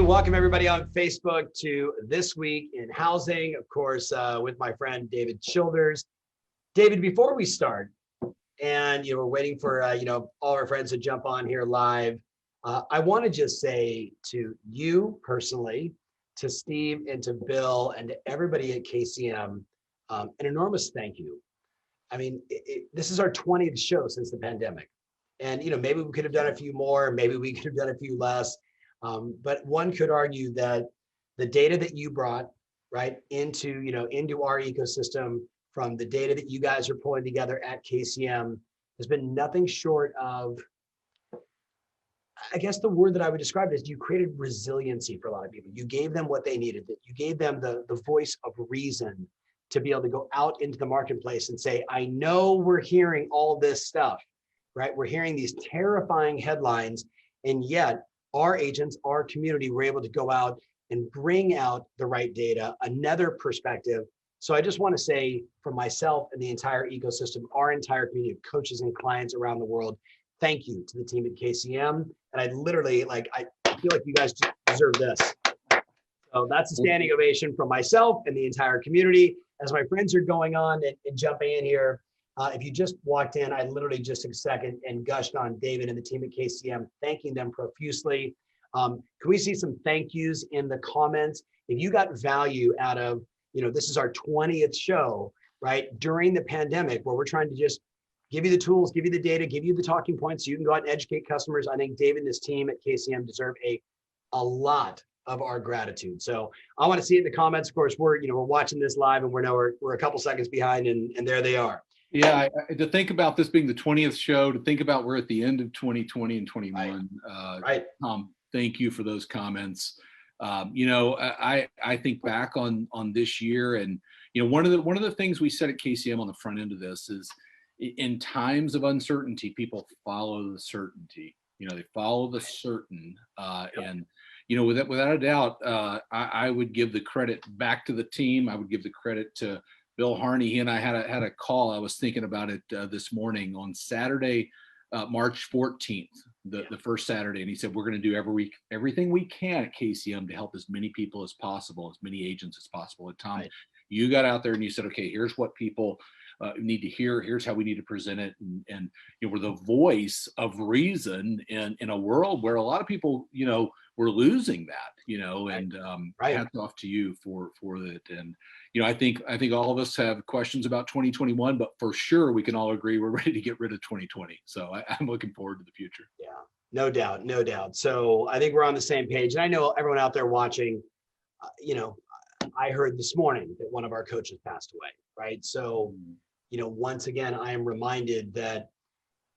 welcome everybody on Facebook to This Week in Housing, of course, with my friend David Childers. David, before we start, and we're waiting for all our friends to jump on here live, I want to just say to you personally, to Steve and to Bill and to everybody at KCM, an enormous thank you. I mean, this is our 20th show since the pandemic. And, maybe we could have done a few more, maybe we could have done a few less. But one could argue that the data that you brought into our ecosystem from the data that you guys are pulling together at KCM has been nothing short of, I guess the word that I would describe it is you created resiliency for a lot of people. You gave them what they needed. You gave them the voice of reason to be able to go out into the marketplace and say, I know we're hearing all this stuff, right? We're hearing these terrifying headlines, and yet our agents, our community, were able to go out and bring out the right data, another perspective. So I just want to say, for myself and the entire ecosystem, our entire community of coaches and clients around the world, thank you to the team at KCM. And I literally, I feel like you guys deserve this. So that's a standing ovation from myself and the entire community. As my friends are going on and jumping in here, if you just walked in, I literally just took a second and gushed on David and the team at KCM, thanking them profusely. Can we see some thank yous in the comments? If you got value out of, this is our 20th show, right? During the pandemic, where we're trying to just give you the tools, give you the data, give you the talking points so you can go out and educate customers. I think David and his team at KCM deserve a lot of our gratitude. So I want to see it in the comments. Of course, we're watching this live and we're a couple seconds behind, and there they are. Yeah, to think about this being the 20th show, to think about we're at the end of 2020 and 21. Right. Thank you for those comments. I think back on this year, and one of the things we said at KCM on the front end of this is, in times of uncertainty, people follow the certainty. They follow the certain, and without a doubt, I would give the credit back to the team. I would give the credit to Bill Harney. He and I had a call. I was thinking about it this morning on Saturday, March 14th, the first Saturday. And he said, we're going to do everything we can at KCM to help as many people as possible, as many agents as possible. And Tom, you got out there and you said, okay, here's what people need to hear. Here's how we need to present it. And we're the voice of reason in a world where a lot of people, we're losing that, and hats off to you for it. And, I think all of us have questions about 2021, but for sure we can all agree we're ready to get rid of 2020. So I'm looking forward to the future. Yeah, no doubt. So I think we're on the same page. And I know everyone out there watching, I heard this morning that one of our coaches passed away, right? So, once again, I am reminded that,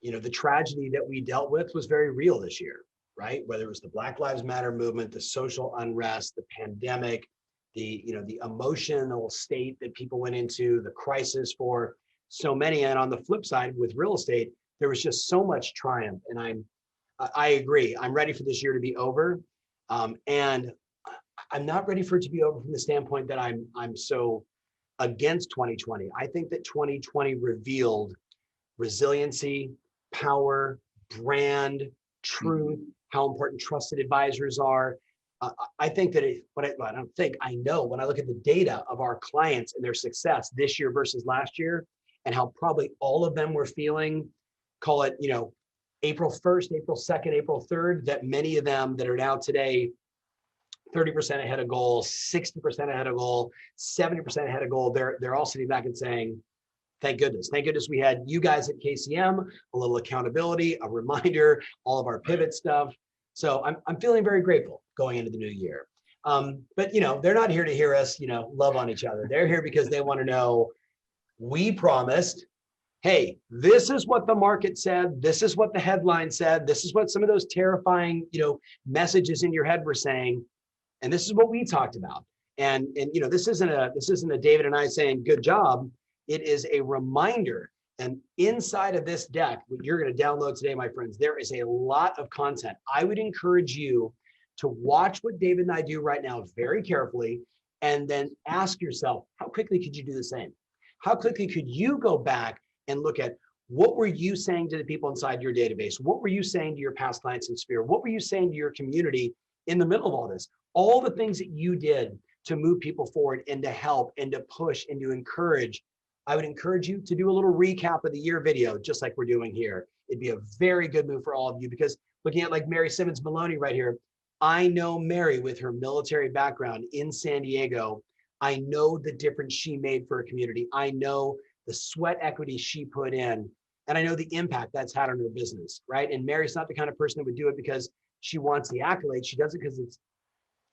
the tragedy that we dealt with was very real this year, right? Whether it was the Black Lives Matter movement, the social unrest, the pandemic, the emotional state that people went into, the crisis for so many. And on the flip side, with real estate, there was just so much triumph. And I agree. I'm ready for this year to be over. And I'm not ready for it to be over from the standpoint that I'm so against 2020. I think that 2020 revealed resiliency, power, brand, truth, how important trusted advisors are. I think that I know when I look at the data of our clients and their success this year versus last year, and how probably all of them were feeling, call it, April 1st, April 2nd, April 3rd, that many of them that are now today 30% ahead of goal, 60% ahead of goal, 70% ahead of goal, they're all sitting back and saying, thank goodness we had you guys at KCM, a little accountability, a reminder, all of our pivot stuff. So I'm feeling very grateful going into the new year. But they're not here to hear us, love on each other. They're here because they want to know, we promised, hey, this is what the market said. This is what the headline said. This is what some of those terrifying, messages in your head were saying. And this is what we talked about. And this isn't a David and I saying good job. It is a reminder. And inside of this deck, what you're going to download today, my friends, there is a lot of content. I would encourage you to watch what David and I do right now very carefully, and then ask yourself, how quickly could you do the same? How quickly could you go back and look at what were you saying to the people inside your database? What were you saying to your past clients in Sphere? What were you saying to your community in the middle of all this. All the things that you did to move people forward and to help and to push and to encourage. I would encourage you to do a little recap of the year video, just like we're doing here. It'd be a very good move for all of you, because looking at like Mary Simmons Maloney right here, I know Mary with her military background in San Diego. I know the difference she made for a community. I know the sweat equity she put in, and I know the impact that's had on her business, right? And Mary's not the kind of person that would do it because she wants the accolades. She does it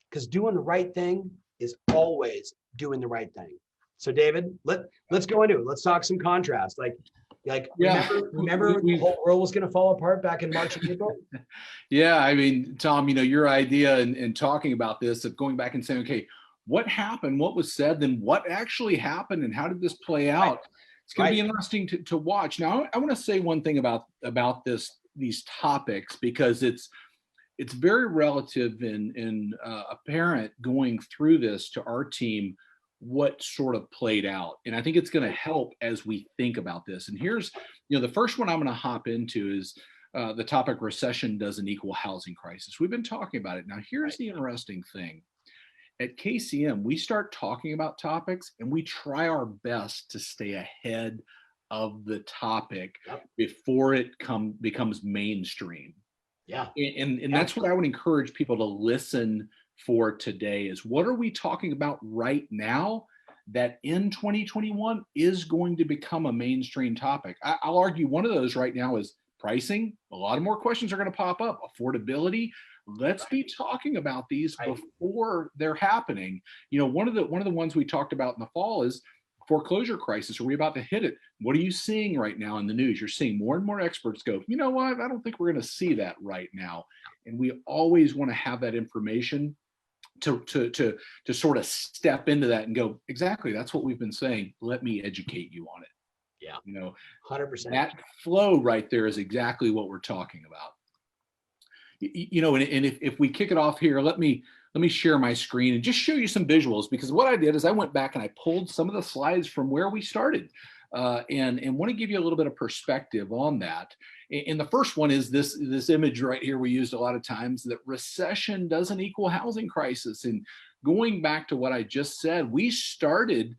because doing the right thing is always doing the right thing. So David, let's go into it. Let's talk some contrast. Yeah, remember the whole world was going to fall apart back in March and April? Yeah, I mean, Tom, your idea in talking about this, of going back and saying, okay, what happened, what was said, then what actually happened, and how did this play out? Right. It's going to be interesting to watch. Now, I want to say one thing about these topics, because it's very relative and apparent going through this to our team what sort of played out. And I think it's going to help as we think about this. And here's, the first one I'm going to hop into is the topic, recession doesn't equal housing crisis. We've been talking about it. Now, here's the interesting thing. At KCM, we start talking about topics and we try our best to stay ahead of the topic before it becomes mainstream. Yeah. And that's what I would encourage people to listen for today, is what are we talking about right now that in 2021 is going to become a mainstream topic. I'll argue one of those right now is pricing. A lot of more questions are going to pop up. Affordability. Let's be talking about these before they're happening. One of the ones we talked about in the fall is foreclosure crisis. Are we about to hit it? What are you seeing right now in the news? You're seeing more and more experts go, you know what? I don't think we're going to see that right now. And we always want to have that information to sort of step into that and go, exactly, that's what we've been saying. Let me educate you on it. Yeah. 100%. That flow right there is exactly what we're talking about. And if we kick it off here, let me share my screen and just show you some visuals, because what I did is I went back and I pulled some of the slides from where we started, and want to give you a little bit of perspective on that. And the first one is this image right here we used a lot of times, that recession doesn't equal housing crisis. And going back to what I just said, we started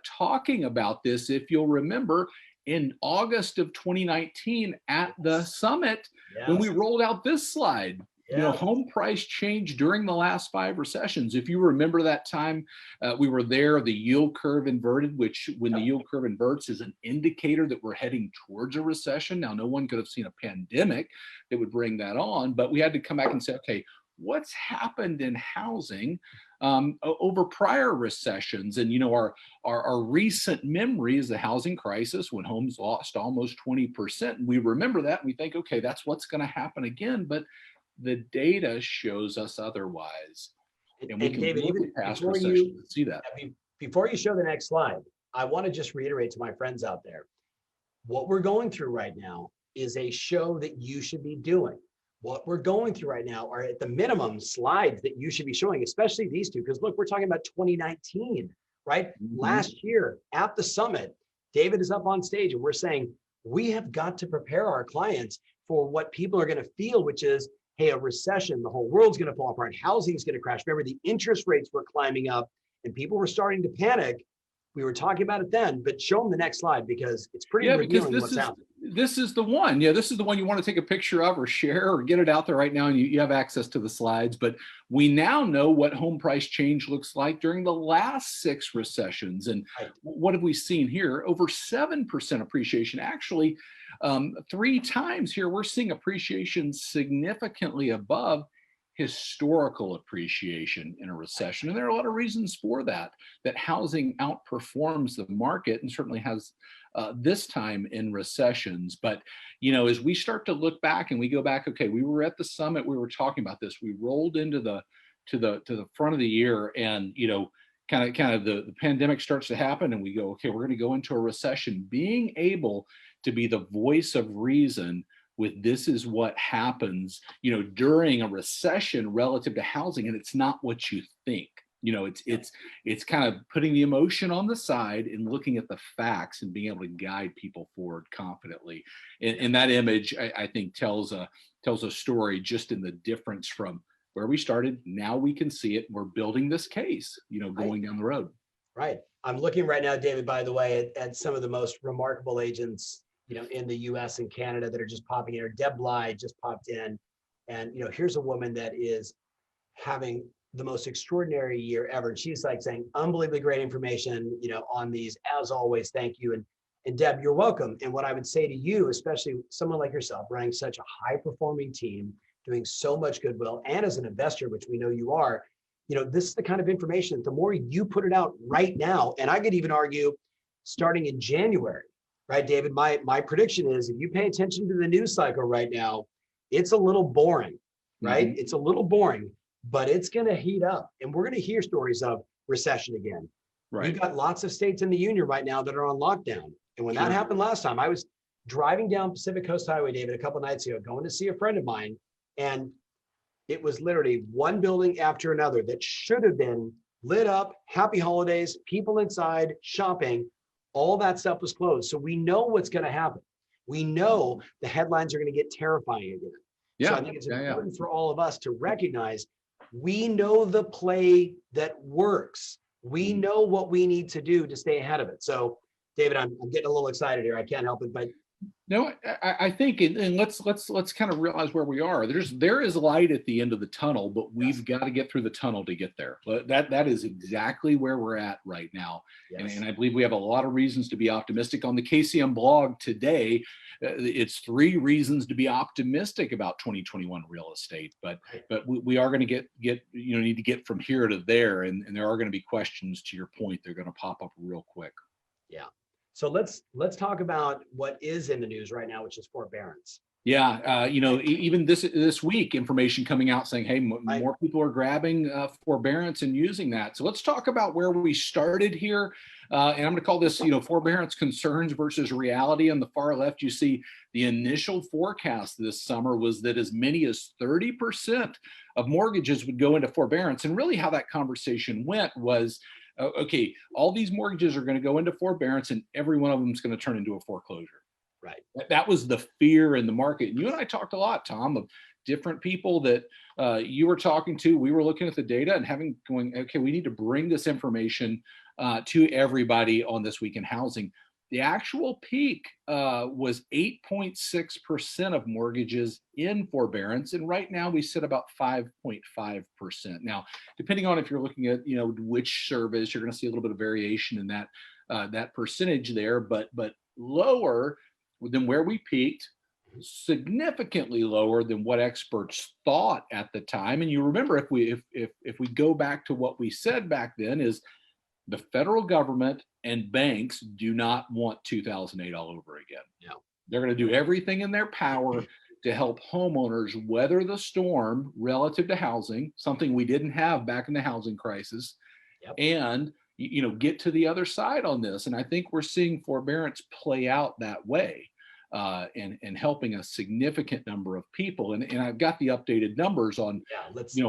talking about this, if you'll remember, in August of 2019 at the summit, when we rolled out this slide. Home price change during the last 5 recessions. If you remember that time, we were there, the yield curve inverted, which when the yield curve inverts is an indicator that we're heading towards a recession. Now, no one could have seen a pandemic that would bring that on, but we had to come back and say, okay, what's happened in housing over prior recessions? And our recent memory is the housing crisis, when homes lost almost 20%. And we remember that and we think, okay, that's what's going to happen again. But the data shows us otherwise. And we can David, look at past recessions and see that. Before you show the next slide, I want to just reiterate to my friends out there, what we're going through right now is a show that you should be doing. What we're going through right now are, at the minimum, slides that you should be showing, especially these two, because look, we're talking about 2019, right? Mm-hmm. Last year at the summit, David is up on stage and we're saying, we have got to prepare our clients for what people are going to feel, which is, hey, a recession, the whole world's going to fall apart, housing's going to crash. Remember, the interest rates were climbing up and people were starting to panic. We were talking about it then, but show them the next slide, because it's pretty revealing what's happening. This is the one. Yeah, this is the one you want to take a picture of or share or get it out there right now, and you have access to the slides. But we now know what home price change looks like during the last 6 recessions. And what have we seen here? Over 7% appreciation. Actually, 3 times here, we're seeing appreciation significantly above historical appreciation in a recession. And there are a lot of reasons for that housing outperforms the market, and certainly has this time in recessions. But, as we start to look back and we go back, okay, we were at the summit, we were talking about this, we rolled into the front of the year, and, kind of the pandemic starts to happen, and we go, okay, we're going to go into a recession. Being able to be the voice of reason with this is what happens, during a recession relative to housing, and it's not what you think. It's kind of putting the emotion on the side and looking at the facts and being able to guide people forward confidently. And that image, I think, tells a story just in the difference from where we started. Now we can see it. We're building this case, going down the road. Right. I'm looking right now, David, by the way, at some of the most remarkable agents, in the US and Canada that are just popping in. Or Deb Bly just popped in. And, here's a woman that is having the most extraordinary year ever. And she's like saying unbelievably great information, on these, as always. Thank you. And Deb, you're welcome. And what I would say to you, especially someone like yourself, running such a high performing team, doing so much goodwill, and as an investor, which we know you are, this is the kind of information that the more you put it out right now, and I could even argue starting in January, right, David? My prediction is if you pay attention to the news cycle right now, it's a little boring, right? Mm-hmm. It's a little boring, but it's going to heat up, and we're going to hear stories of recession again. Right. We've got lots of states in the union right now that are on lockdown. And when Sure. that happened last time, I was driving down Pacific Coast Highway, David, a couple of nights ago, going to see a friend of mine. And it was literally one building after another that should have been lit up, happy holidays, people inside, shopping, all that stuff was closed. So we know what's going to happen. We know the headlines are going to get terrifying again. Yeah. So I think it's important for all of us to recognize we know the play that works. We know what we need to do to stay ahead of it. So David, I'm getting a little excited here. I can't help it, but no, I think, and let's kind of realize where we are. There is light at the end of the tunnel, but we've got to get through the tunnel to get there. That is exactly where we're at right now, and I believe we have a lot of reasons to be optimistic. On the KCM blog today, it's 3 reasons to be optimistic about 2021 real estate. But we are going to need to get from here to there, and there are going to be questions. To your point, they're going to pop up real quick. Yeah. So let's talk about what is in the news right now, which is forbearance. Yeah, even this week, information coming out saying, hey, more people are grabbing forbearance and using that. So let's talk about where we started here. And I'm going to call this, forbearance concerns versus reality. On the far left, you see the initial forecast this summer was that as many as 30% of mortgages would go into forbearance. And really how that conversation went was, okay, all these mortgages are going to go into forbearance and every one of them is going to turn into a foreclosure. Right. That was the fear in the market. And you and I talked a lot, Tom, of different people that you were talking to. We were looking at the data and okay, we need to bring this information to everybody on This Week in Housing. The actual peak was 8.6% of mortgages in forbearance. And right now we sit about 5.5%. Now, depending on if you're looking at, which service, you're going to see a little bit of variation in that percentage there, but lower than where we peaked, significantly lower than what experts thought at the time. And you remember, if we go back to what we said back then, is the federal government and banks do not want 2008 all over again. No. They're going to do everything in their power to help homeowners weather the storm relative to housing, something we didn't have back in the housing crisis, and get to the other side on this. And I think we're seeing forbearance play out that way, and helping a significant number of people. And I've got the updated numbers on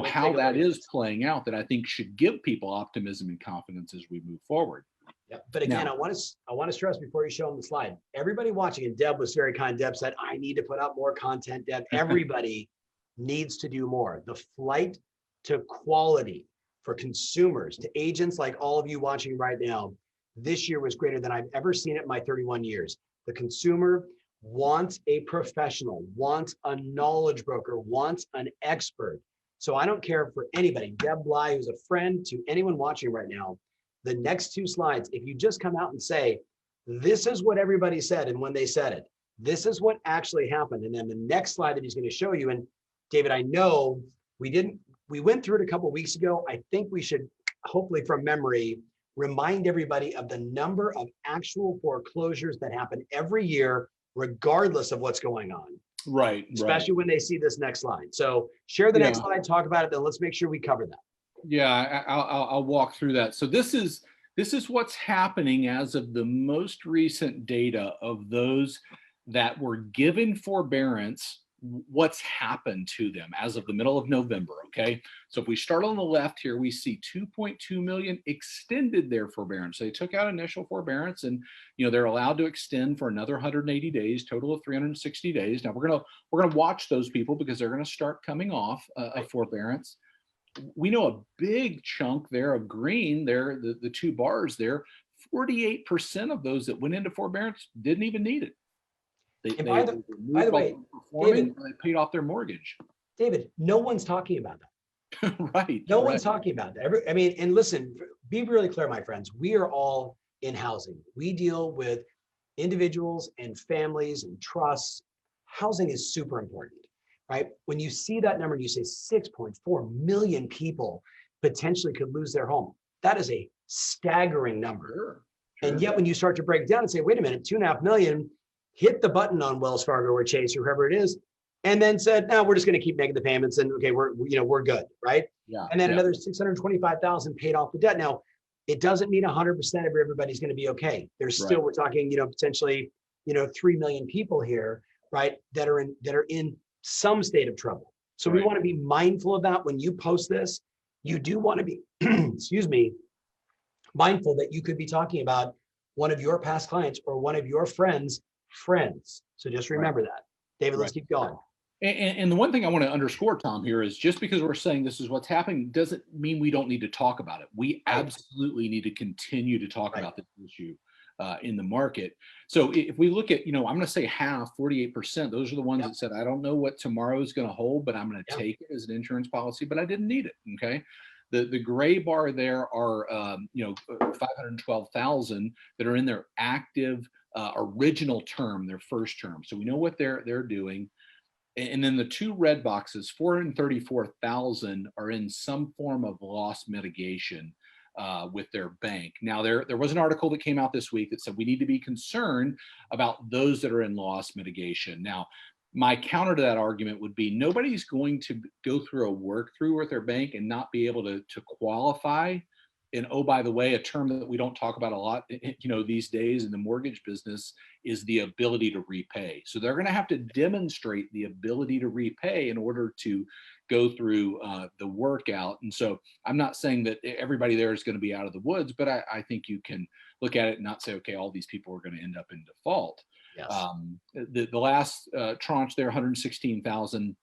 how that is playing out, that I think should give people optimism and confidence as we move forward. Yeah, but again, I want to stress before you show them the slide, everybody watching, and Deb was very kind. Deb said, I need to put out more content, Deb. Everybody needs to do more. The flight to quality for consumers, to agents like all of you watching right now, this year was greater than I've ever seen it in my 31 years. The consumer wants a professional, wants a knowledge broker, wants an expert. So I don't care for anybody, Deb Bly, who's a friend to anyone watching right now, the next 2 slides, if you just come out and say, this is what everybody said, and when they said it, this is what actually happened. And then the next slide that he's going to show you, and David, I know we went through it a couple of weeks ago. I think we should, hopefully from memory, remind everybody of the number of actual foreclosures that happen every year, regardless of what's going on. Right. Especially when they see this next slide. So share the next slide, talk about it, then let's make sure we cover that. Yeah, I'll walk through that. So this is what's happening as of the most recent data of those that were given forbearance what's happened to them as of the middle of November. Okay. So if we start on the left here, we see 2.2 million extended their forbearance. They took out initial forbearance and, they're allowed to extend for another 180 days, total of 360 days. Now we're going to watch those people because they're going to start coming off of forbearance. We know a big chunk there of green there, the two bars there, 48% of those that went into forbearance didn't even need it. They by the way, David, they paid off their mortgage. David, no one's talking about that. Right. No one's talking about that. And listen, be really clear, my friends. We are all in housing. We deal with individuals and families and trusts. Housing is super important, right? When you see that number and you say 6.4 million people potentially could lose their home, that is a staggering number. Sure. And yet when you start to break down and say, wait a minute, 2.5 million hit the button on Wells Fargo or Chase or whoever it is, and then said, no, we're just going to keep making the payments and okay, we're good, right? Yeah. And then another 625,000 paid off the debt. Now, it doesn't mean 100% of everybody's going to be okay. There's still, we're talking, potentially, 3 million people here, right, that are in some state of trouble. So we want to be mindful of that. When you post this, you do want to be, excuse me, mindful that you could be talking about one of your past clients or one of your friends. So just remember that. David, let's keep going. And the one thing I want to underscore, Tom, here is just because we're saying this is what's happening doesn't mean we don't need to talk about it. We absolutely need to continue to talk about this issue in the market. So if we look at, I'm going to say half, 48%, those are the ones that said, I don't know what tomorrow is going to hold, but I'm going to take it as an insurance policy, but I didn't need it. Okay. The gray bar there are, 512,000 that are in their active original term, their first term. So we know what they're doing. And then the two red boxes, 434,000 are in some form of loss mitigation with their bank. Now, there was an article that came out this week that said we need to be concerned about those that are in loss mitigation. Now, my counter to that argument would be nobody's going to go through a work through with their bank and not be able to qualify. And oh, by the way, a term that we don't talk about a lot, these days in the mortgage business is the ability to repay. So they're going to have to demonstrate the ability to repay in order to go through the workout. And so I'm not saying that everybody there is going to be out of the woods, but I think you can look at it and not say, okay, all these people are going to end up in default. Yes. The last tranche there, 116,000.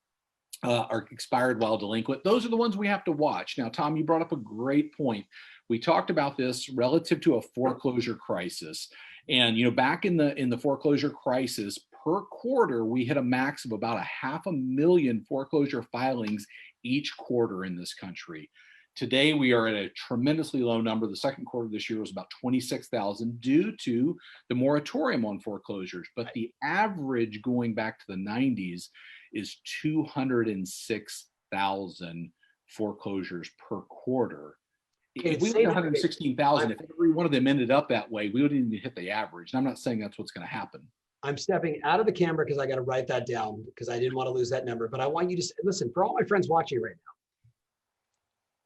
Are expired while delinquent. Those are the ones we have to watch. Now, Tom, you brought up a great point. We talked about this relative to a foreclosure crisis. And, back in the foreclosure crisis, per quarter, we hit a max of about 500,000 foreclosure filings each quarter in this country. Today, we are at a tremendously low number. The second quarter of this year was about 26,000 due to the moratorium on foreclosures. But the average going back to the 90s is 206,000 foreclosures per quarter. If we went 116,000, if every one of them ended up that way, we wouldn't even hit the average. And I'm not saying that's what's going to happen. I'm stepping out of the camera because I got to write that down because I didn't want to lose that number. But I want you to listen, for all my friends watching right now,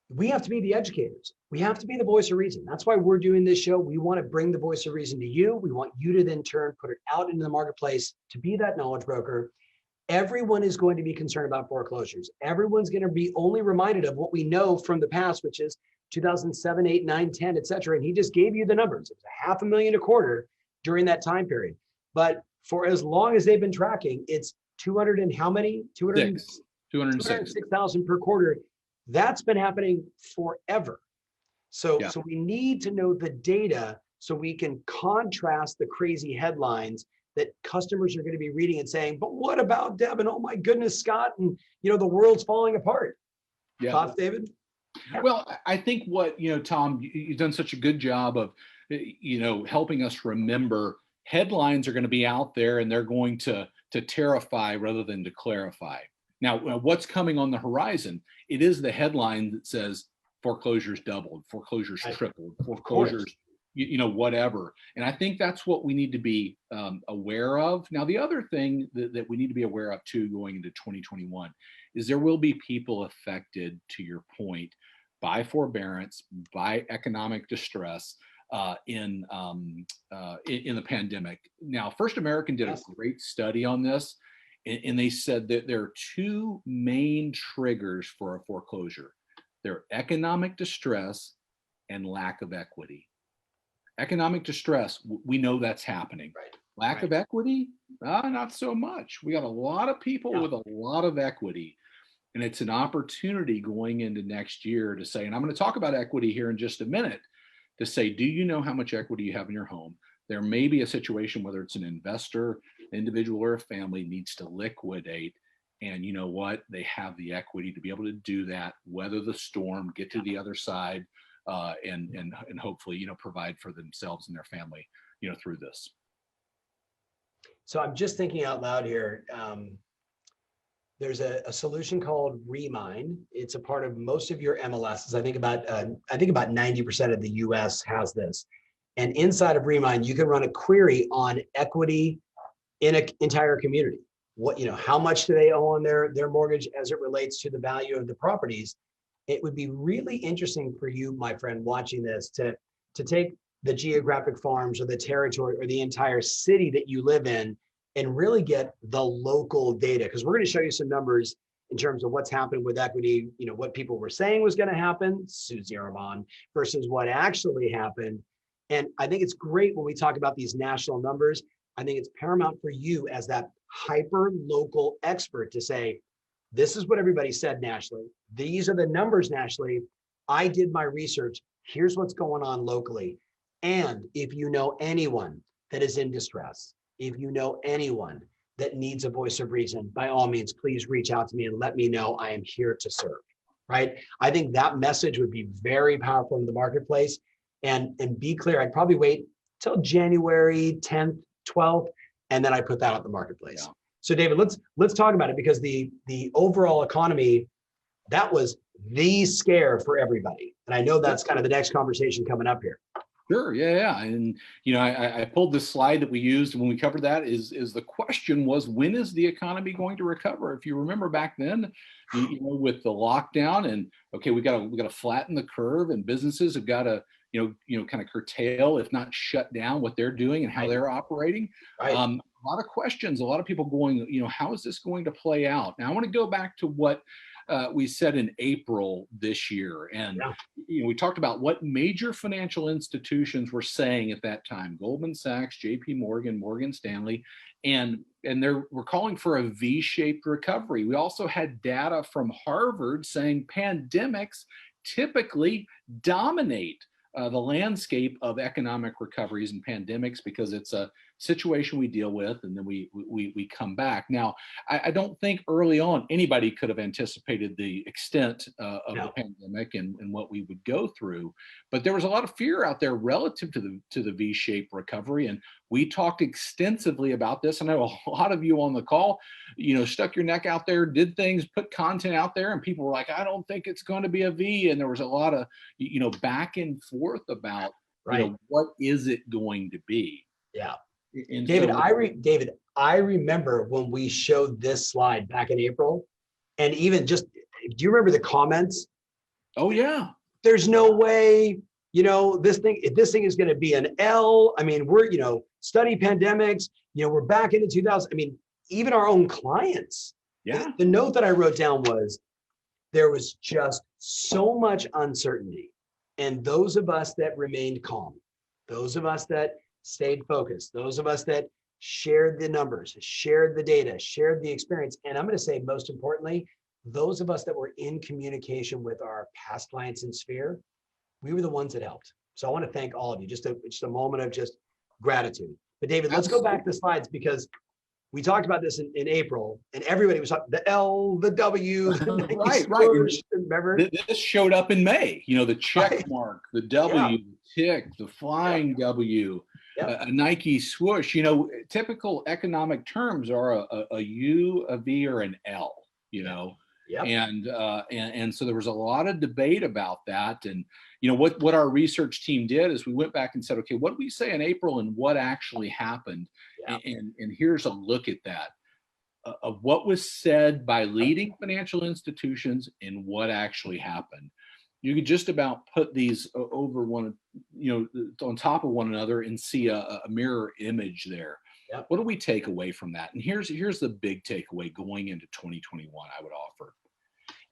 we have to be the educators. We have to be the voice of reason. That's why we're doing this show. We want to bring the voice of reason to you. We want you to then turn, put it out into the marketplace to be that knowledge broker. Everyone is going to be concerned about foreclosures. Everyone's going to be only reminded of what we know from the past, which is 2007, 8, 9, 10, et cetera. And he just gave you the numbers. It was 500,000 a quarter during that time period. But for as long as they've been tracking, it's 200 and how many? 206,000 per quarter. That's been happening forever. So we need to know the data so we can contrast the crazy headlines that customers are going to be reading and saying, but what about Deb? And oh my goodness, Scott, and the world's falling apart. Yeah. Thoughts, David? Well, I think what, Tom, you've done such a good job of, helping us remember headlines are going to be out there and they're going to terrify rather than to clarify. Now, what's coming on the horizon? It is the headline that says foreclosures doubled, foreclosures tripled, foreclosures, whatever. And I think that's what we need to be aware of. Now, the other thing that we need to be aware of too going into 2021 is there will be people affected, to your point, by forbearance, by economic distress in the pandemic. Now, First American did a great study on this. And they said that there are two main triggers for a foreclosure. They're economic distress and lack of equity. Economic distress, we know that's happening. Right. Lack of equity, not so much. We got a lot of people with a lot of equity. And it's an opportunity going into next year to say, and I'm going to talk about equity here in just a minute, to say, do you know how much equity you have in your home? There may be a situation, whether it's an investor, individual, or a family, needs to liquidate. And you know what? They have the equity to be able to do that, weather the storm, get to the other side, and hopefully, provide for themselves and their family, through this. So I'm just thinking out loud here. There's a solution called Remind. It's a part of most of your MLSs. I think about 90% of the US has this. And inside of Remind, you can run a query on equity in an entire community. How much do they owe on their mortgage as it relates to the value of the properties? It would be really interesting for you, my friend, watching this to take the geographic farms or the territory or the entire city that you live in and really get the local data, because we're going to show you some numbers in terms of what's happened with equity, what people were saying was going to happen, Susie Armand, versus what actually happened. And I think it's great when we talk about these national numbers. I think it's paramount for you as that hyper local expert to say, this is what everybody said nationally. These are the numbers nationally. I did my research. Here's what's going on locally. And if you know anyone that is in distress, if you know anyone that needs a voice of reason, by all means, please reach out to me and let me know. I am here to serve, right? I think that message would be very powerful in the marketplace. And be clear, I'd probably wait till January 10th, 12th, and then I put that out in the marketplace. Yeah. So David, let's talk about it, because the overall economy, that was the scare for everybody. And I know that's kind of the next conversation coming up here. Sure. Yeah. And, I pulled this slide that we used when we covered that is the question was, when is the economy going to recover? If you remember back then, with the lockdown and, okay, we got to flatten the curve, and businesses have got to, kind of curtail, if not shut down, what they're doing and how they're operating. Right. A lot of questions, a lot of people going, how is this going to play out? Now I want to go back to what we said in April this year. And we talked about what major financial institutions were saying at that time: Goldman Sachs, JP Morgan, Morgan Stanley, and we're calling for a V-shaped recovery. We also had data from Harvard saying pandemics typically dominate the landscape of economic recoveries and pandemics, because it's a situation we deal with and then we come back. Now, I don't think early on anybody could have anticipated the extent of the pandemic and what we would go through, but there was a lot of fear out there relative to the V-shaped recovery, and we talked extensively about this. I know a lot of you on the call, stuck your neck out there, did things, put content out there, and people were like, I don't think it's going to be a V, and there was a lot of back and forth about what is it going to be. Yeah. And David, David, I remember when we showed this slide back in April, and even just, do you remember the comments? Oh yeah. There's no way, this thing is going to be an L. I mean, we're, study pandemics, we're back into 2000. I mean, even our own clients. Yeah. The note that I wrote down was, there was just so much uncertainty. And those of us that remained calm, those of us that stayed focused, those of us that shared the numbers, shared the data, shared the experience, and I'm going to say most importantly, those of us that were in communication with our past clients in Sphere, we were the ones that helped. So I want to thank all of you. Just a moment of just gratitude. But David, let's go back to the slides, because we talked about this in April, and everybody was talking the L, the W, right. Remember, this showed up in May. The check mark, the W, the tick, the flying W, a Nike swoosh. Typical economic terms are a U, a V, or an L. And so there was a lot of debate about that. And what our research team did is we went back and said, okay, what did we say in April and what actually happened? And here's a look at that, of what was said by leading financial institutions and what actually happened. You could just about put these over one, on top of one another and see a mirror image there. Yep. What do we take away from that? And here's the big takeaway going into 2021 I would offer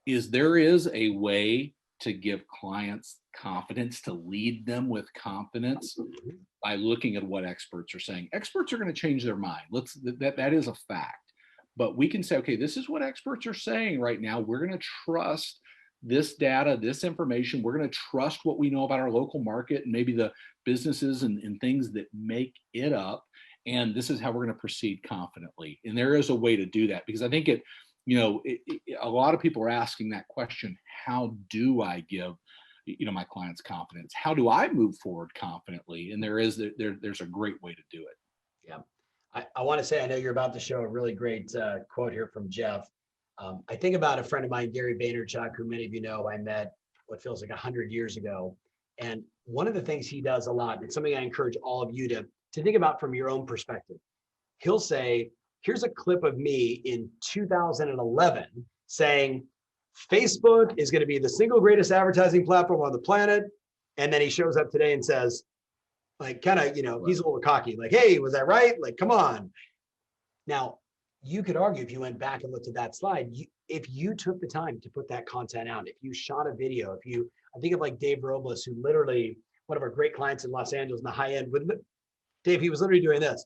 is there is a way to give clients confidence, to lead them with confidence by looking at what experts are saying. Experts are going to change their mind. That is a fact. But we can say, okay, this is what experts are saying right now. We're going to trust this data, this information. We're going to trust what we know about our local market and maybe the businesses and things that make it up. And this is how we're going to proceed confidently. And there is a way to do that because I think a lot of people are asking that question, how do I give my clients confidence? How do I move forward confidently? And there's a great way to do it. Yeah. I want to say, I know you're about to show a really great quote here from Jeff. I think about a friend of mine, Gary Vaynerchuk, who many of you know I met what feels like 100 years ago. And one of the things he does a lot, it's something I encourage all of you to think about from your own perspective. He'll say, here's a clip of me in 2011 saying, Facebook is going to be the single greatest advertising platform on the planet. And then he shows up today and says, like, kind of, he's a little cocky, like, hey, was that right? Like, come on. Now, you could argue if you went back and looked at that slide, if you took the time to put that content out, if you shot a video, I think of like Dave Robles, who literally, one of our great clients in Los Angeles in the high end, Dave, he was literally doing this.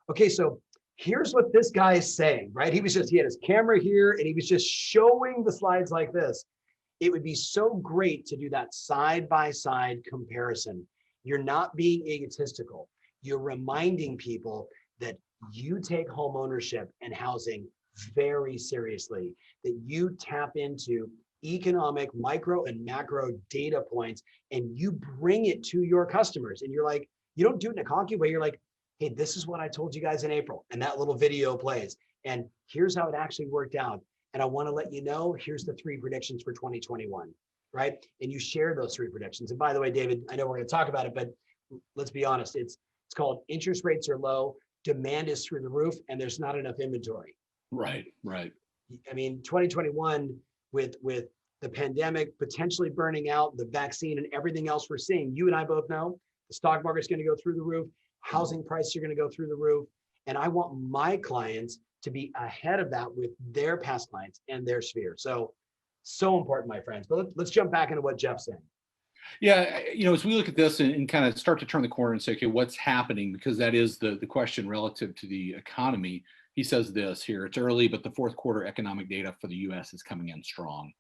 Okay, so here's what this guy is saying, right? He had his camera here and he was just showing the slides like this. It would be so great to do that side-by-side comparison. You're not being egotistical. You're reminding people that you take home ownership and housing very seriously, that you tap into economic micro and macro data points and you bring it to your customers. And you're like, you don't do it in a cocky way. You're like, hey, this is what I told you guys in April. And that little video plays. And here's how it actually worked out. And I want to let you know, here's the 3 predictions for 2021, right? And you share those 3 predictions. And by the way, David, I know we're going to talk about it, but let's be honest. It's called interest rates are low, demand is through the roof, and there's not enough inventory. Right. I mean, 2021 with the pandemic potentially burning out, the vaccine and everything else we're seeing, you and I both know the stock market's going to go through the roof. Housing prices are going to go through the roof. And I want my clients to be ahead of that with their past clients and their sphere. So important, my friends. But let's jump back into what Jeff's saying. Yeah, as we look at this and kind of start to turn the corner and say, okay, what's happening? Because that is the question relative to the economy. He says this here, it's early, but the fourth quarter economic data for the U.S. is coming in strong.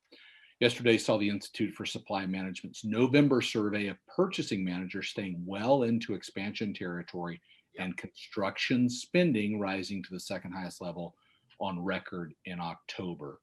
Yesterday saw the Institute for Supply Management's November survey of purchasing managers staying well into expansion territory and construction spending rising to the second highest level on record in October.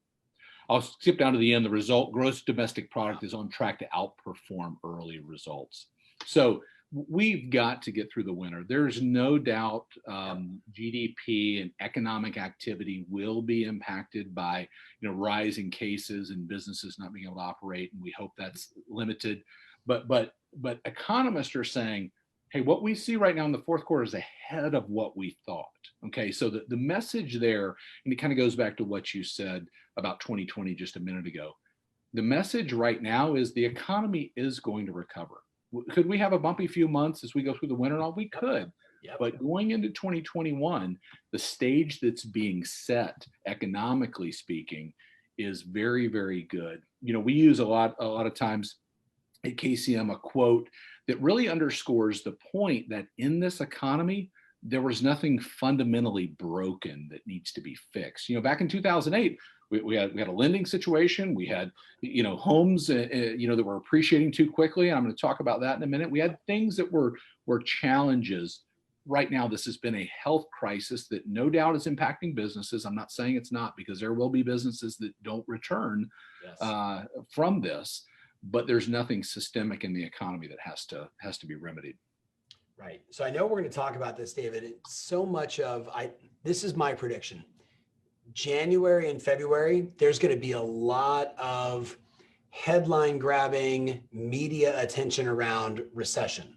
I'll skip down to the end. The result, gross domestic product, is on track to outperform early results. So we've got to get through the winter. There's no doubt GDP and economic activity will be impacted by rising cases and businesses not being able to operate, and we hope that's limited. But economists are saying, hey, what we see right now in the fourth quarter is ahead of what we thought. Okay, so the message there, and it kind of goes back to what you said about 2020 just a minute ago. The message right now is the economy is going to recover. Could we have a bumpy few months as we go through the winter and all? We could. Yep. But going into 2021, the stage that's being set, economically speaking, is very, very good. We use a lot of times at KCM a quote that really underscores the point that in this economy, there was nothing fundamentally broken that needs to be fixed. Back in 2008, we had a lending situation. We had, homes, that were appreciating too quickly. And I'm going to talk about that in a minute. We had things that were challenges. Right now, this has been a health crisis that no doubt is impacting businesses. I'm not saying it's not, because there will be businesses that don't return from this, but there's nothing systemic in the economy that has to be remedied. Right. So I know we're going to talk about this, David. So much of this is my prediction. January and February, there's going to be a lot of headline grabbing media attention around recession,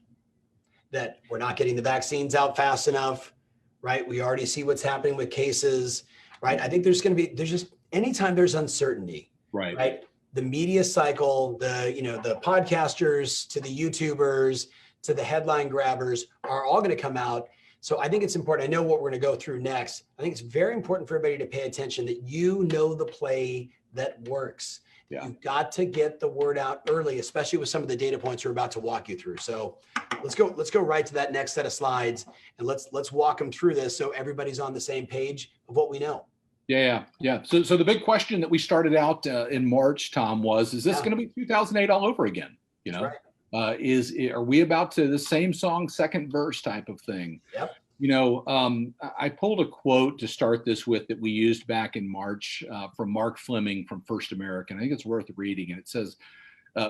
that we're not getting the vaccines out fast enough, right? We already see what's happening with cases, right? I think there's just, anytime there's uncertainty, right? The media cycle, the podcasters to the YouTubers, to the headline grabbers are all going to come out So I think it's important. I know what we're going to go through next. I think it's very important for everybody to pay attention that you know the play that works. Yeah. You've got to get the word out early, especially with some of the data points we're about to walk you through. So let's go right to that next set of slides, and let's walk them through this so everybody's on the same page of what we know. Yeah. So the big question that we started out in March, Tom, is this going to be 2008 all over again? You know, right. Are we about to the same song, second verse type of thing? Yep. You know, I pulled a quote to start this with that we used back in March from Mark Fleming from First American. I think it's worth reading. And it says,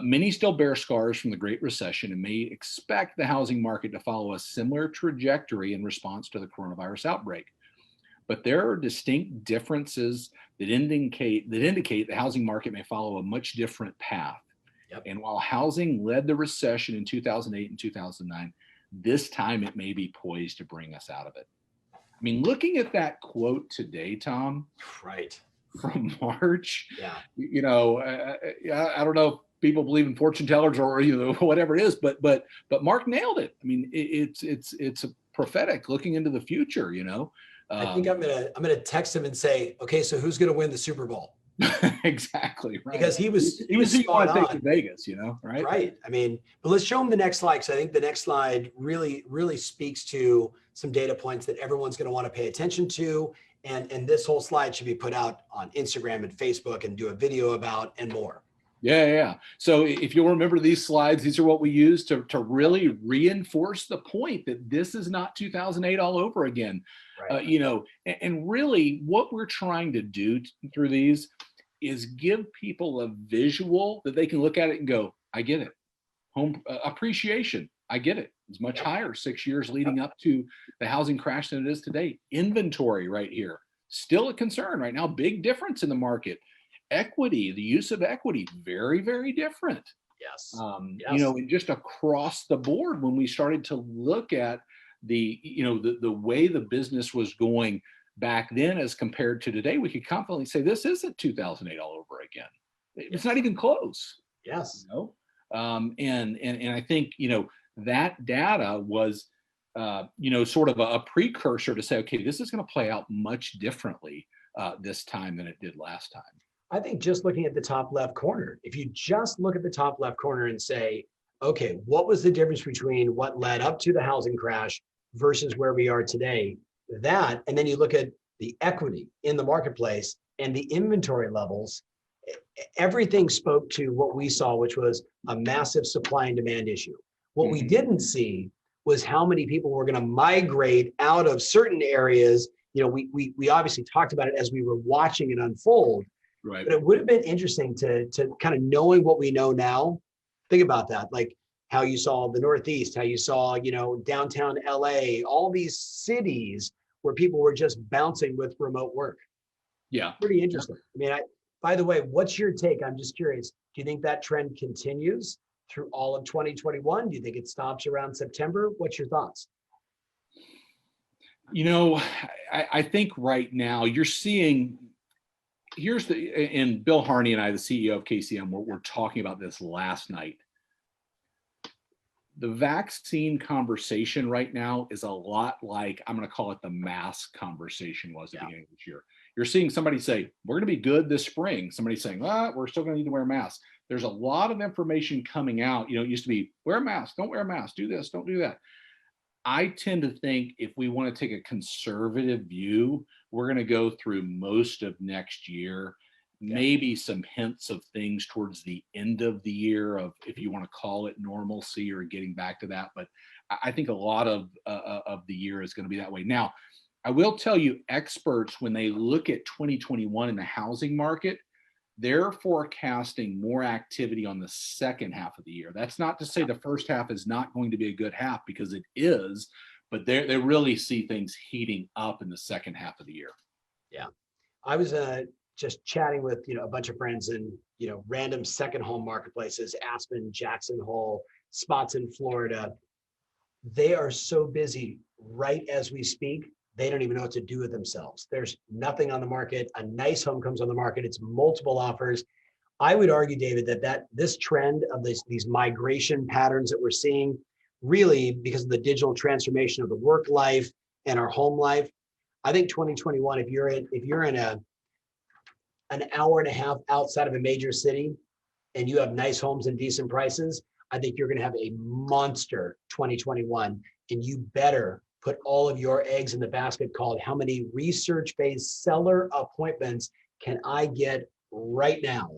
many still bear scars from the Great Recession and may expect the housing market to follow a similar trajectory in response to the coronavirus outbreak. But there are distinct differences that indicate the housing market may follow a much different path. Yep. And while housing led the recession in 2008 and 2009, this time it may be poised to bring us out of it. I mean, looking at that quote today, Tom, right, from March, yeah, you know, I don't know if people believe in fortune tellers or whatever it is, but Mark nailed it. I mean, it's a prophetic looking into the future, you know. I think I'm gonna text him and say, okay, so who's gonna win the Super Bowl? Exactly, right. Because he was spot on. To Vegas, you know, right? Right. I mean, but let's show him the next slide. So I think the next slide really speaks to some data points that everyone's going to want to pay attention to, and this whole slide should be put out on Instagram and Facebook and do a video about and more. Yeah. So if you'll remember these slides, these are what we use to really reinforce the point that this is not 2008 all over again. Right. You know, and really what we're trying to do through these is give people a visual that they can look at it and go, I get it. Home appreciation, I get it. It's much higher 6 years leading up to the housing crash than it is today. Inventory right here, still a concern right now. Big difference in the market. Equity, the use of equity, very, very different. Yes. You know, and just across the board, when we started to look at the way the business was going back then as compared to today, we could confidently say this isn't 2008 all over again. It's not even close. Yes. You know? And I think, you know, that data was, you know, sort of a precursor to say, okay, this is going to play out much differently this time than it did last time. I think just looking at the top left corner, if you just look at the top left corner and say, okay, what was the difference between what led up to the housing crash versus where we are today? That, and then you look at the equity in the marketplace and the inventory levels, everything spoke to what we saw, which was a massive supply and demand issue. What we didn't see was how many people were going to migrate out of certain areas. You know, we obviously talked about it as we were watching it unfold. Right. But it would have been interesting to kind of knowing what we know now. Think about that, like how you saw the Northeast, how you saw, you know, downtown LA, all these cities where people were just bouncing with remote work. Yeah. Pretty interesting. Yeah. I mean, by the way, what's your take? I'm just curious. Do you think that trend continues through all of 2021? Do you think it stops around September? What's your thoughts? You know, I think right now you're seeing, and Bill Harney and I, the CEO of KCM, we're talking about this last night. The vaccine conversation right now is a lot like, I'm going to call it the mask conversation was at the beginning of this year. You're seeing somebody say, we're going to be good this spring. Somebody saying, we're still going to need to wear masks. There's a lot of information coming out. You know, it used to be, wear a mask, don't wear a mask, do this, don't do that. I tend to think if we want to take a conservative view, we're going to go through most of next year, maybe some hints of things towards the end of the year of, if you want to call it normalcy or getting back to that. But I think a lot of the year is going to be that way. Now, I will tell you, experts, when they look at 2021 in the housing market, they're forecasting more activity on the second half of the year. That's not to say the first half is not going to be a good half, because it is, but they really see things heating up in the second half of the year. Yeah. I was just chatting with, you know, a bunch of friends in, you know, random second home marketplaces, Aspen, Jackson Hole, spots in Florida. They are so busy right as we speak. They don't even know what to do with themselves. There's nothing on the market. A nice home comes on the market. It's multiple offers. I would argue, David, that this trend of these migration patterns that we're seeing really because of the digital transformation of the work life and our home life. I think 2021, if you're in an hour and a half outside of a major city and you have nice homes and decent prices, I think you're going to have a monster 2021. And you better put all of your eggs in the basket called how many research-based seller appointments can I get right now,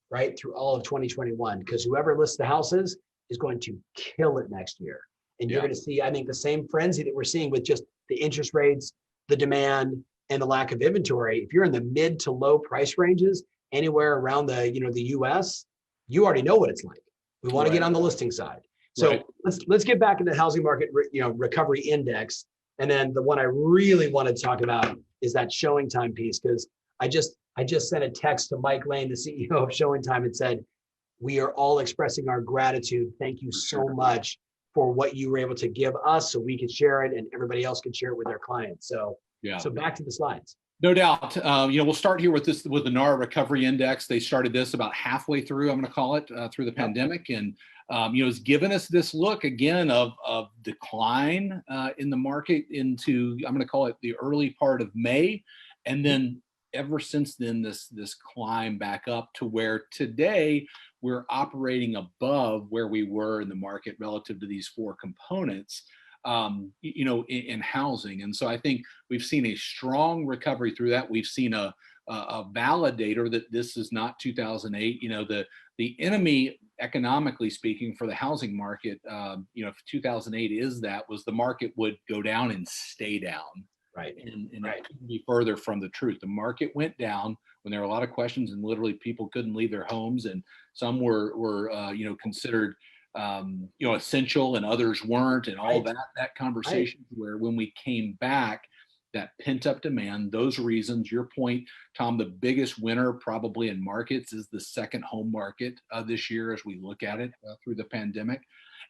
right through all of 2021? Because whoever lists the houses is going to kill it next year. And you're going to see, I think, the same frenzy that we're seeing with just the interest rates, the demand, and the lack of inventory. If you're in the mid to low price ranges, anywhere around the the US, you already know what it's like. We want to get on the listing side. So let's get back into the housing market recovery index. And then the one I really wanted to talk about is that showing time piece, because I just sent a text to Mike Lane, the CEO of Showing Time, and said, we are all expressing our gratitude. Thank you so much for what you were able to give us so we could share it and everybody else can share it with their clients. So back to the slides. No doubt. We'll start here with the NAR Recovery Index. They started this about halfway through, I'm going to call it, through the pandemic. And, it's given us this look again of decline in the market into, I'm going to call it the early part of May. And then ever since then, this climb back up to where today we're operating above where we were in the market relative to these four components. In housing. And so I think we've seen a strong recovery through that. We've seen a validator that this is not 2008. The enemy, economically speaking, for the housing market, if 2008 is that, was the market would go down and stay down. Right. And it couldn't be further from the truth. The market went down when there were a lot of questions and literally people couldn't leave their homes, and some were considered essential and others weren't, and all that conversation where when we came back, that pent up demand, those reasons, your point, Tom, the biggest winner probably in markets is the second home market this year as we look at it through the pandemic.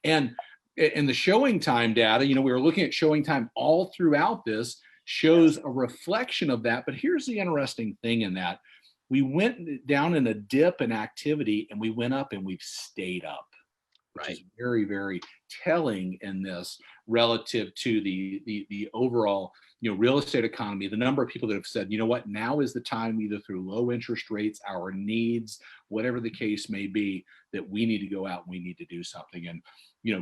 And the showing time data, we were looking at showing time all throughout this, shows a reflection of that. But here's the interesting thing in that. We went down in a dip in activity and we went up and we've stayed up. Which is very, very telling in this relative to the overall, real estate economy. The number of people that have said, now is the time, either through low interest rates, our needs, whatever the case may be, that we need to go out and we need to do something. And,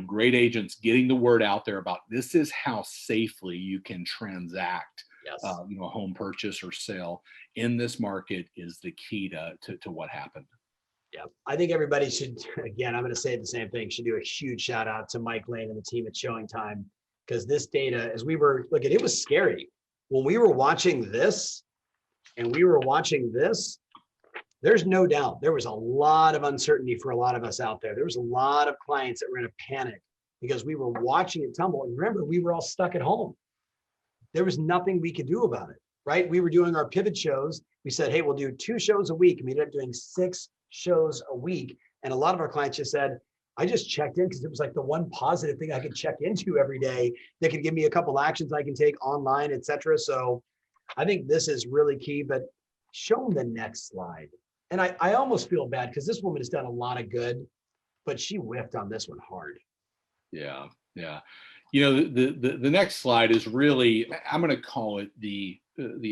great agents getting the word out there about this is how safely you can transact, a home purchase or sale in this market is the key to what happened. Yeah, I think everybody should, again, I'm going to say the same thing, should do a huge shout out to Mike Lane and the team at Showing Time, because this data, as we were looking, it was scary. When we were watching this and we were watching this, there's no doubt there was a lot of uncertainty for a lot of us out there. There was a lot of clients that were in a panic because we were watching it tumble. And remember, we were all stuck at home. There was nothing we could do about it, right? We were doing our pivot shows. We said, hey, we'll do 2 shows a week. And we ended up doing 6 shows a week. And a lot of our clients just said, I just checked in because it was like the one positive thing I could check into every day that could give me a couple actions I can take online, et cetera. So I think this is really key, but show them the next slide. And I almost feel bad because this woman has done a lot of good, but she whiffed on this one hard. Yeah. The next slide is really, I'm going to call it the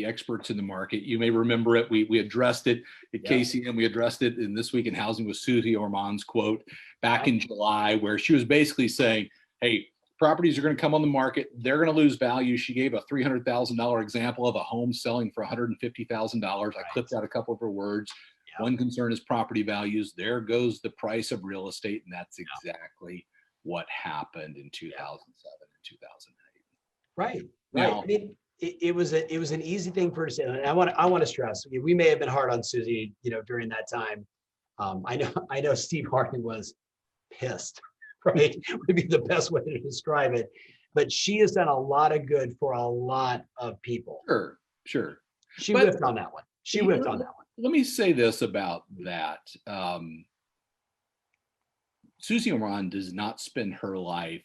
experts in the market. You may remember it. We addressed it at KCM. We addressed it in This Week in Housing with Susie Orman's quote back in July, where she was basically saying, hey, properties are going to come on the market. They're going to lose value. She gave a $300,000 example of a home selling for $150,000. I clipped out a couple of her words. One concern is property values. There goes the price of real estate. And that's exactly what happened in 2007 and 2008. Right. Now, I mean, it was an easy thing for her to say. And I want to stress, we may have been hard on Susie, during that time. I know Steve Harden was pissed, right? Would be the best way to describe it. But she has done a lot of good for a lot of people. Sure. She whiffed on that one. Let me say this about that. Susie Orman does not spend her life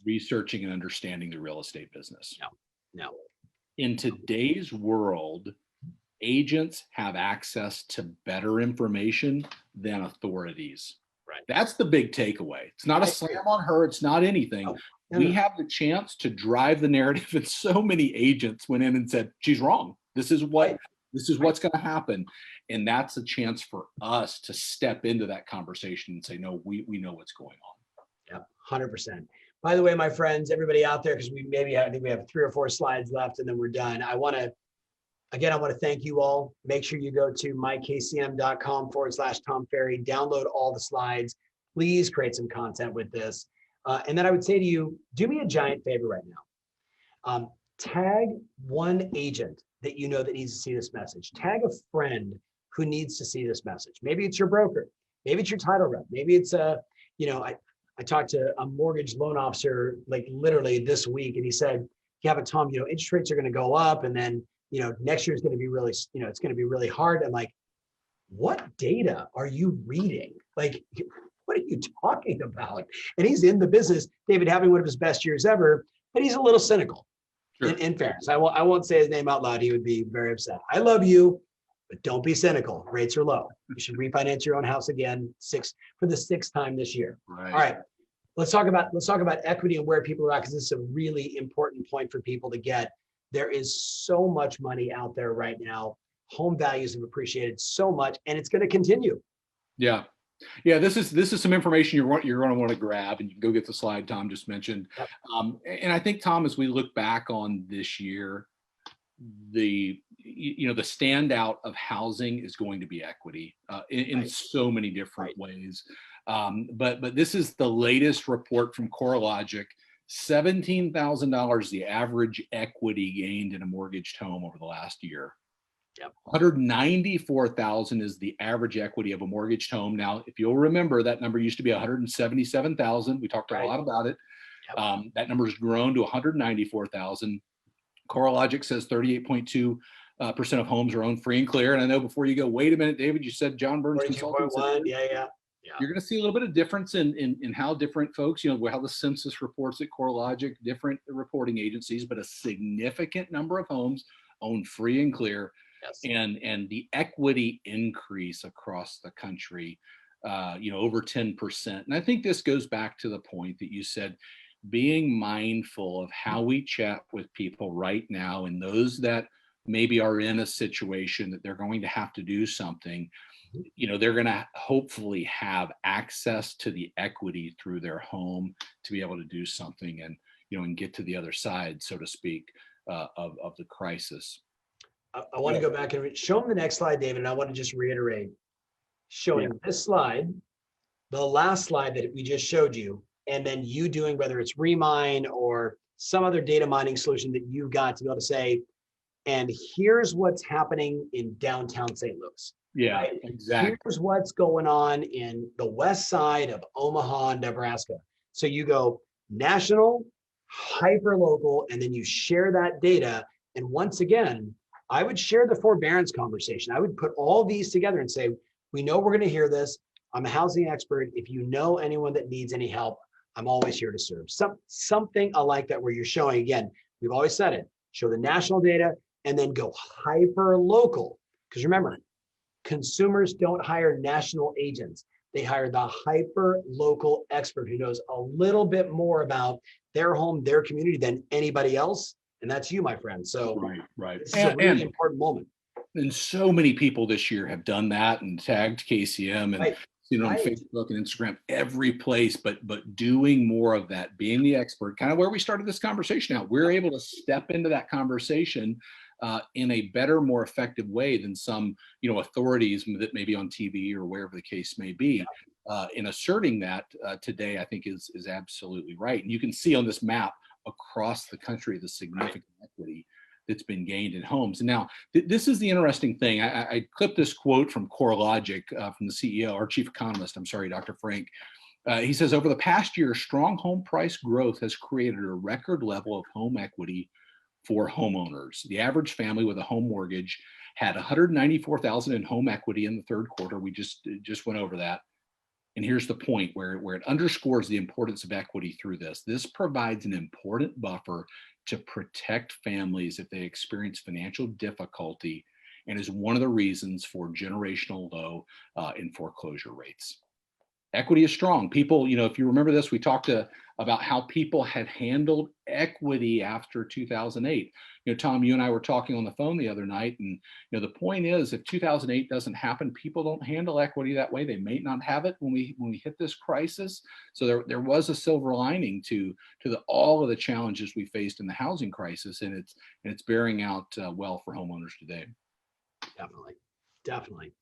researching and understanding the real estate business. No. In today's world, agents have access to better information than authorities. Right. That's the big takeaway. It's not a slam on her. It's not anything. No, no, We no. have the chance to drive the narrative, and so many agents went in and said, she's wrong. This is Right. what's going to happen. And that's a chance for us to step into that conversation and say, no, we know what's going on. Yeah, 100%. By the way, my friends, everybody out there, because I think we have 3 or 4 slides left and then we're done. I want to thank you all. Make sure you go to mykcm.com/Tom Ferry, download all the slides. Please create some content with this. And then I would say to you, do me a giant favor right now. Tag one agent that you know that needs to see this message. Tag a friend who needs to see this message. Maybe it's your broker. Maybe it's your title rep. Maybe it's I talked to a mortgage loan officer like literally this week, and he said, yeah, but Tom, interest rates are going to go up, and then, next year is going to be really, it's going to be really hard. I'm like, what data are you reading? Like, what are you talking about? And he's in the business, David, having one of his best years ever, but he's a little cynical. Sure. In fairness, I won't say his name out loud. He would be very upset. I love you, but don't be cynical. Rates are low. You should refinance your own house again for the 6th time this year. Right. All right. Let's talk about equity and where people are at, because this is a really important point for people to get. There is so much money out there right now. Home values have appreciated so much, and it's going to continue. Yeah. Yeah, this is some information you're going to want to grab, and you can go get the slide Tom just mentioned. Yep. And I think, Tom, as we look back on this year, the standout of housing is going to be equity in right. so many different right. ways. But this is the latest report from CoreLogic. $17,000 the average equity gained in a mortgaged home over the last year. Yep. $194,000 is the average equity of a mortgaged home. Now, if you'll remember, that number used to be $177,000. We talked right. a lot about it. Yep. That number has grown to $194,000. CoreLogic says 38.2% of homes are owned free and clear. And I know before you go, wait a minute, David, you said John Burns Consulting. Yeah. You're going to see a little bit of difference in how different folks, how the census reports at CoreLogic, different reporting agencies, but a significant number of homes owned free and clear. Yes. And the equity increase across the country, over 10%. And I think this goes back to the point that you said, being mindful of how we chat with people right now, and those that maybe are in a situation that they're going to have to do something, they're going to hopefully have access to the equity through their home to be able to do something and, and get to the other side, so to speak, of the crisis. I want to go back and show them the next slide, David, and I want to just reiterate, showing this slide, the last slide that we just showed you, and then you doing, whether it's Remine or some other data mining solution that you've got to be able to say, and here's what's happening in downtown St. Louis. Yeah, right? exactly. Here's what's going on in the west side of Omaha, Nebraska. So you go national, hyper local, and then you share that data. And once again, I would share the forbearance conversation. I would put all these together and say, we know we're going to hear this. I'm a housing expert. If you know anyone that needs any help, I'm always here to serve. Something I like that, where you're showing, again, we've always said it, show the national data and then go hyper local. Because remember, consumers don't hire national agents. They hire the hyper local expert who knows a little bit more about their home, their community than anybody else. And that's you, my friend. So right. It's a really important moment. And so many people this year have done that and tagged KCM and on Facebook and Instagram, every place, but doing more of that, being the expert, kind of where we started this conversation out. We're able to step into that conversation in a better, more effective way than some, authorities that may be on TV or wherever the case may be. In asserting that today, I think is absolutely right. And you can see on this map across the country the significant equity that's been gained in homes. And now, this is the interesting thing. I clipped this quote from CoreLogic from the CEO, our chief economist, Dr. Frank. He says, over the past year, strong home price growth has created a record level of home equity for homeowners. The average family with a home mortgage had $194,000 in home equity in the third quarter. We just went over that. And here's the point where it underscores the importance of equity through this. This provides an important buffer to protect families if they experience financial difficulty, and is one of the reasons for generational low in foreclosure rates. Equity is strong. People, if you remember this, we talked about how people had handled equity after 2008. Tom, you and I were talking on the phone the other night, and the point is, if 2008 doesn't happen, people don't handle equity that way. They may not have it when we hit this crisis. So there was a silver lining to all of the challenges we faced in the housing crisis, and it's bearing out well for homeowners today. Definitely.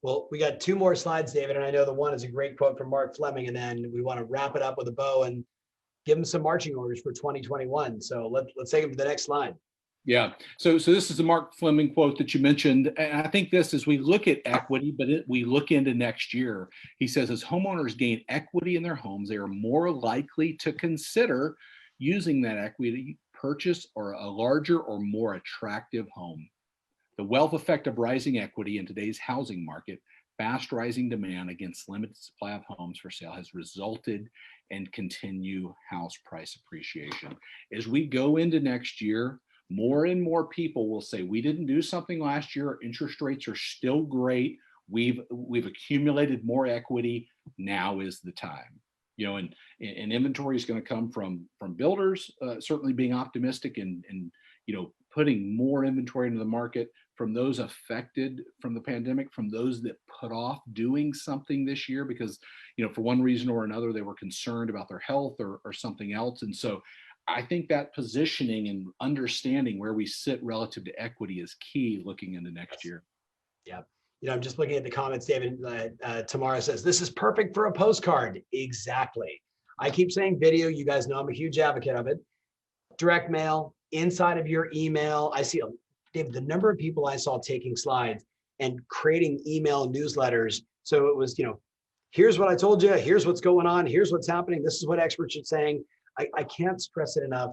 Well, we got 2 more slides, David, and I know the one is a great quote from Mark Fleming, and then we want to wrap it up with a bow and give them some marching orders for 2021. So let's take them to the next slide. Yeah. So this is the Mark Fleming quote that you mentioned. And I think this, as we look at equity, but we look into next year, he says, as homeowners gain equity in their homes, they are more likely to consider using that equity to purchase or a larger or more attractive home. The wealth effect of rising equity in today's housing market, fast rising demand against limited supply of homes for sale, has resulted in continued house price appreciation. As we go into next year, more and more people will say, we didn't do something last year. Interest rates are still great. We've accumulated more equity. Now is the time. And inventory is going to come from builders, certainly being optimistic and putting more inventory into the market, from those affected from the pandemic, from those that put off doing something this year because, for one reason or another, they were concerned about their health or something else. And so I think that positioning and understanding where we sit relative to equity is key looking into next year. Yeah. I'm just looking at the comments, David. Tamara says, this is perfect for a postcard. Exactly. I keep saying video. You guys know I'm a huge advocate of it. Direct mail, inside of your email. I see, David, the number of people I saw taking slides and creating email newsletters. So it was, here's what I told you. Here's what's going on. Here's what's happening. This is what experts are saying. I can't stress it enough.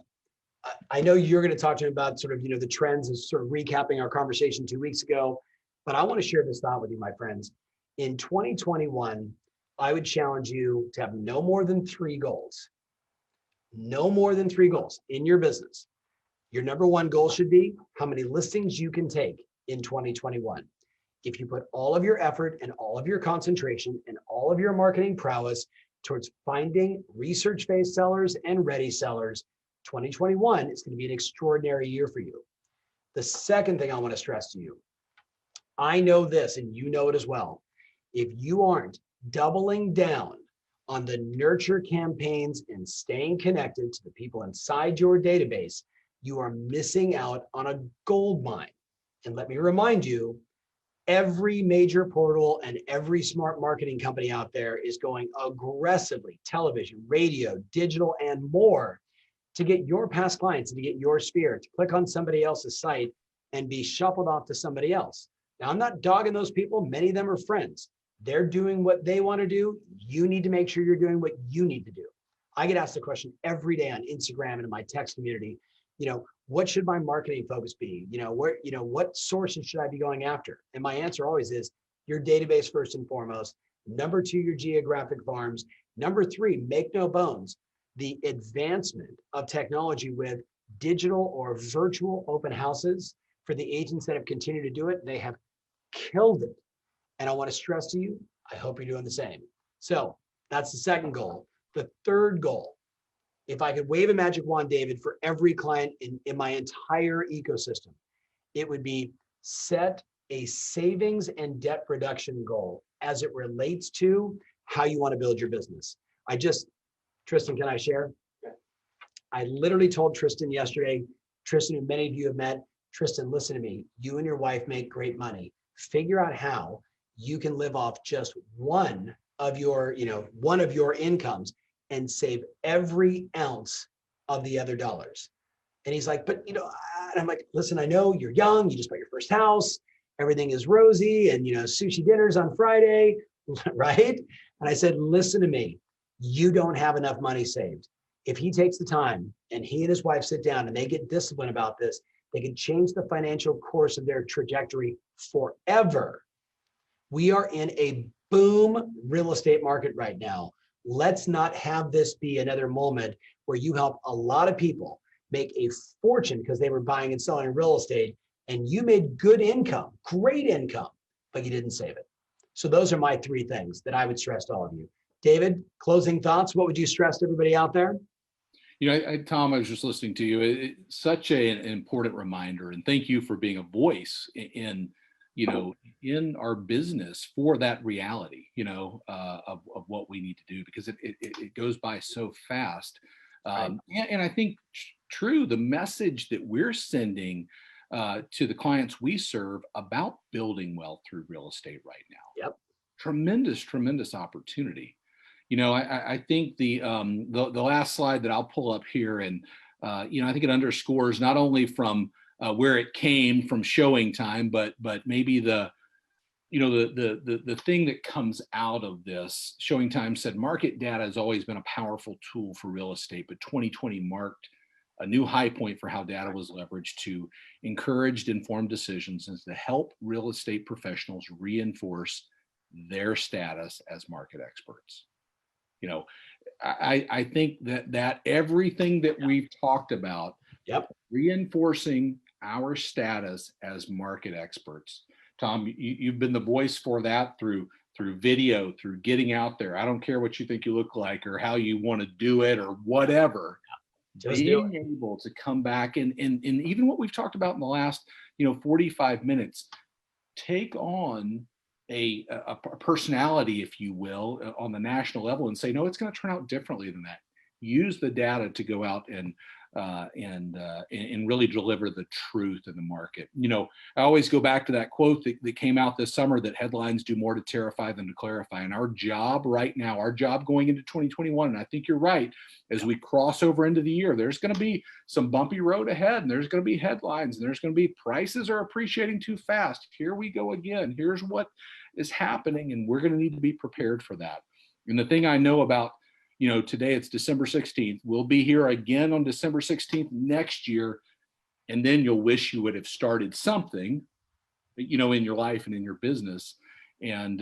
I know you're going to talk to me about sort of, the trends and sort of recapping our conversation 2 weeks ago, but I want to share this thought with you, my friends. In 2021, I would challenge you to have no more than 3 goals. No more than 3 goals in your business. Your number 1 goal should be how many listings you can take in 2021. If you put all of your effort and all of your concentration and all of your marketing prowess towards finding research-based sellers and ready sellers, 2021 is going to be an extraordinary year for you. The second thing I want to stress to you, I know this and you know it as well. If you aren't doubling down on the nurture campaigns and staying connected to the people inside your database, you are missing out on a gold mine. And let me remind you, every major portal and every smart marketing company out there is going aggressively, television, radio, digital, and more, to get your past clients and to get your sphere to click on somebody else's site and be shuffled off to somebody else. Now, I'm not dogging those people. Many of them are friends. They're doing what they want to do. You need to make sure you're doing what you need to do. I get asked the question every day on Instagram and in my text community, what should my marketing focus be? What sources should I be going after? And my answer always is your database first and foremost. Number 2, your geographic farms. Number 3, make no bones, the advancement of technology with digital or virtual open houses. For the agents that have continued to do it, they have killed it. And I want to stress to you, I hope you're doing the same. So that's the second goal. The third goal, if I could wave a magic wand, David, for every client in my entire ecosystem, it would be set a savings and debt reduction goal as it relates to how you want to build your business. Tristan, can I share? I literally told Tristan yesterday, Tristan, who many of you have met, Tristan, listen to me. You and your wife make great money. Figure out how you can live off just one of your incomes and save every ounce of the other dollars. And he's like, but and I'm like, listen, I know you're young, you just bought your first house, everything is rosy, and sushi dinners on Friday, right? And I said, listen to me, you don't have enough money saved. If he takes the time and he and his wife sit down and they get disciplined about this, they can change the financial course of their trajectory forever. We are in a boom real estate market right now. Let's not have this be another moment where you help a lot of people make a fortune because they were buying and selling real estate and you made good income, great income, but you didn't save it. So those are my 3 things that I would stress to all of you. David, closing thoughts. What would you stress to everybody out there? Tom, I was just listening to you. Such an important reminder, and thank you for being a voice in our business for that reality, of what we need to do, because it goes by so fast. And I think true, the message that we're sending to the clients we serve about building wealth through real estate right now. Yep. Tremendous opportunity. I think the last slide that I'll pull up here, and I think it underscores not only from where it came from showing time, but maybe the thing that comes out of this. Showing time said market data has always been a powerful tool for real estate, but 2020 marked a new high point for how data was leveraged to encourage informed decisions and to help real estate professionals reinforce their status as market experts. I think that everything that we've talked about, reinforcing our status as market experts. Tom, you've been the voice for that through video, through getting out there. I don't care what you think you look like or how you want to do it or whatever. Being able to come back and even what we've talked about in the last 45 minutes, take on a personality, if you will, on the national level and say, no, it's going to turn out differently than that. Use the data to go out and really deliver the truth in the market. I always go back to that quote that came out this summer, that headlines do more to terrify than to clarify. And our job right now, our job going into 2021, and I think you're right, as we cross over into the year, there's going to be some bumpy road ahead, and there's going to be headlines, and there's going to be prices are appreciating too fast. Here we go again. Here's what is happening, and we're going to need to be prepared for that. And the thing I know about, today it's December 16th. We'll be here again on December 16th next year. And then you'll wish you would have started something, in your life and in your business, and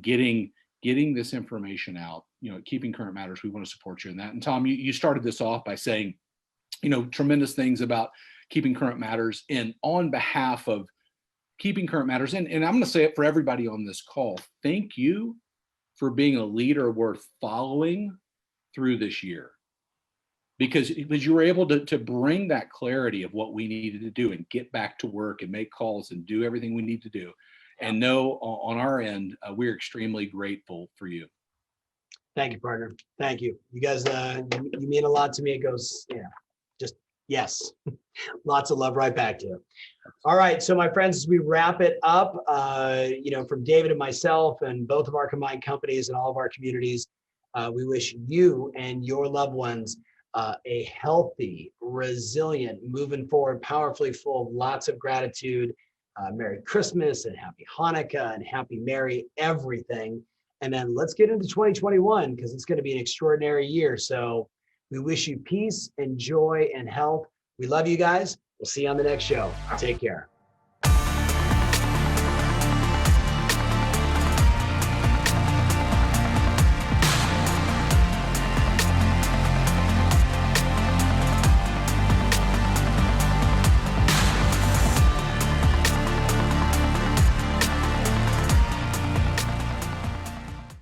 getting this information out, Keeping Current Matters. We want to support you in that. And Tom, you started this off by saying, tremendous things about Keeping Current Matters, and on behalf of Keeping Current Matters, and I'm going to say it for everybody on this call, thank you for being a leader worth following through this year, because you were able to bring that clarity of what we needed to do and get back to work and make calls and do everything we need to do. And know on our end, we're extremely grateful for you. Thank you, partner. Thank you. You guys, you mean a lot to me. It goes, just yes. Lots of love right back to you. All right. So my friends, as we wrap it up, from David and myself and both of our combined companies and all of our communities, we wish you and your loved ones a healthy, resilient, moving forward, powerfully full of lots of gratitude. Merry Christmas and Happy Hanukkah and Happy Merry everything. And then let's get into 2021, because it's going to be an extraordinary year. So we wish you peace and joy and health. We love you guys. We'll see you on the next show. Take care.